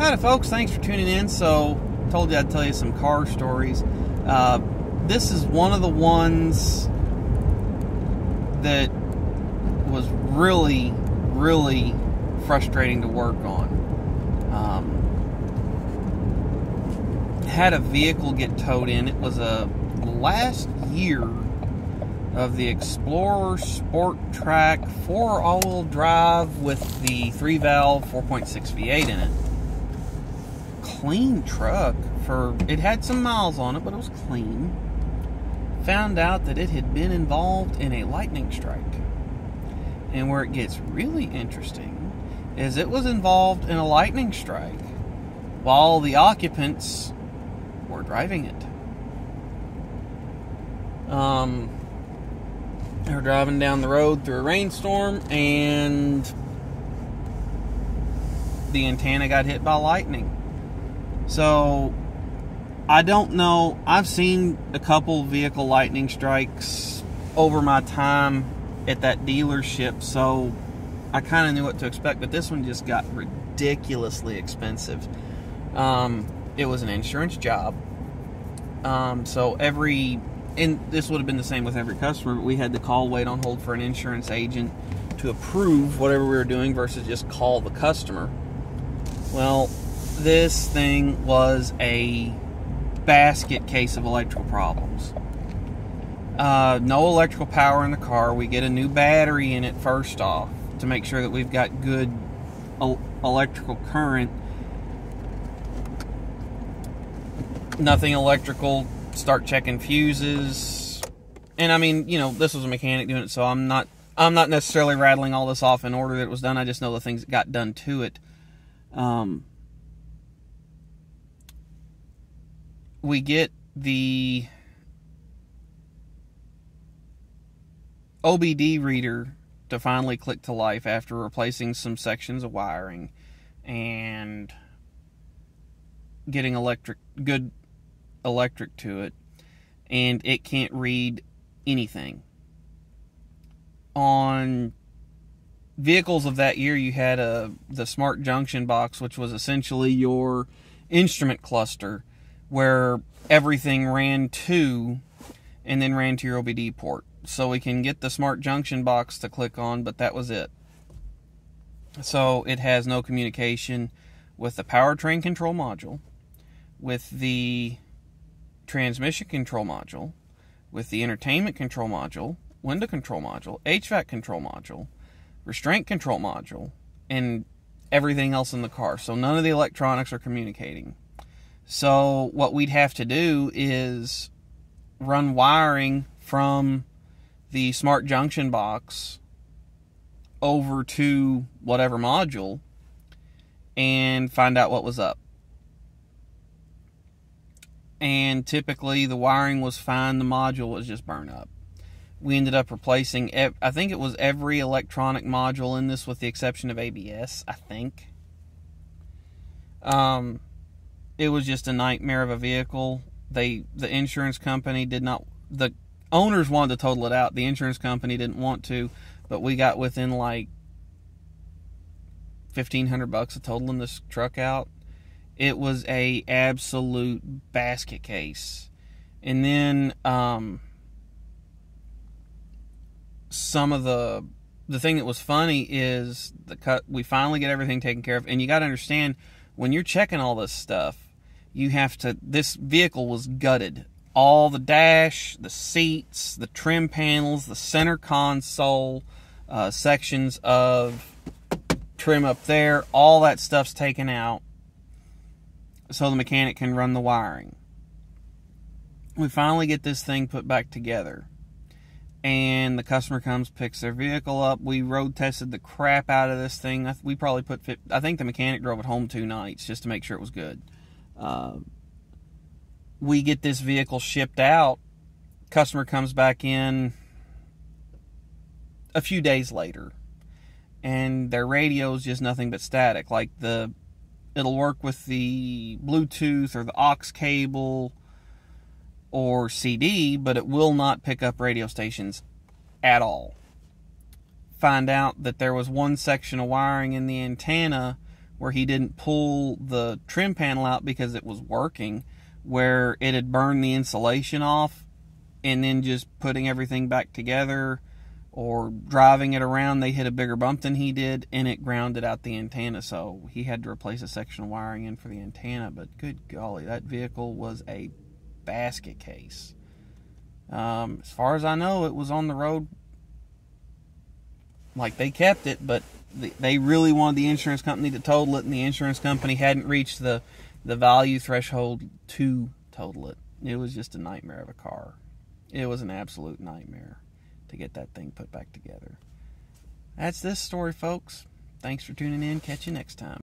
Howdy folks, thanks for tuning in. So, told you I'd tell you some car stories. This is one of the ones that was really, really frustrating to work on. Had a vehicle get towed in. It was a last year of the Explorer Sport Track 4 all-wheel drive with the 3-valve 4.6 V8 in it. Clean truck. It had some miles on it, but it was clean. Found out that it had been involved in a lightning strike. And where it gets really interesting is it was involved in a lightning strike while the occupants were driving it. They were driving down the road through a rainstorm, and the antenna got hit by lightning. So, I don't know. I've seen a couple vehicle lightning strikes over my time at that dealership, so I kind of knew what to expect, but this one just got ridiculously expensive. It was an insurance job. So and this would have been the same with every customer, but we had to call, wait on hold for an insurance agent to approve whatever we were doing versus just call the customer. Well, this thing was a basket case of electrical problems. No electrical power in the car. We get a new battery in it first off to make sure that we've got good electrical current. Nothing electrical. Start checking fuses. And I mean, this was a mechanic doing it, so I'm not necessarily rattling all this off in order that it was done. I just know the things that got done to it. We get the OBD reader to finally click to life after replacing some sections of wiring and getting good electric to it, and it can't read anything. On vehicles of that year, you had the Smart Junction box, which was essentially your instrument cluster, where everything ran to and then ran to your OBD port. So we can get the Smart Junction box to click on, but that was it. So it has no communication with the powertrain control module, with the transmission control module, with the entertainment control module, window control module, HVAC control module, restraint control module, and everything else in the car. So none of the electronics are communicating. So what we'd have to do is run wiring from the Smart Junction box over to whatever module and find out what was up. And typically the wiring was fine, the module was just burnt up. We ended up replacing, I think it was every electronic module in this with the exception of ABS, I think. It was just a nightmare of a vehicle. The insurance company the owners wanted to total it out. The insurance company didn't want to, but we got within like $1,500 of totaling this truck out. It was a absolute basket case. And then some of the thing that was funny is we finally get everything taken care of. And you got to understand, when you're checking all this stuff, this vehicle was gutted. All the dash, the seats, the trim panels, the center console, sections of trim up there, all that stuff's taken out so the mechanic can run the wiring. We finally get this thing put back together, and the customer comes, picks their vehicle up. We road tested the crap out of this thing. I think the mechanic drove it home 2 nights just to make sure it was good. We get this vehicle shipped out. Customer comes back in a few days later, and their radio is just nothing but static. Like it'll work with the Bluetooth or the aux cable or CD, but it will not pick up radio stations at all. Find out that there was one section of wiring in the antenna where he didn't pull the trim panel out because it was working, where it had burned the insulation off, and then just putting everything back together or driving it around, they hit a bigger bump than he did, and it grounded out the antenna. So he had to replace a section of wiring in for the antenna. But good golly, that vehicle was a basket case. As far as I know, it was on the road. Like, they kept it, but they really wanted the insurance company to total it, and the insurance company hadn't reached the value threshold to total it. It was just a nightmare of a car. It was an absolute nightmare to get that thing put back together. That's this story, folks. Thanks for tuning in. Catch you next time.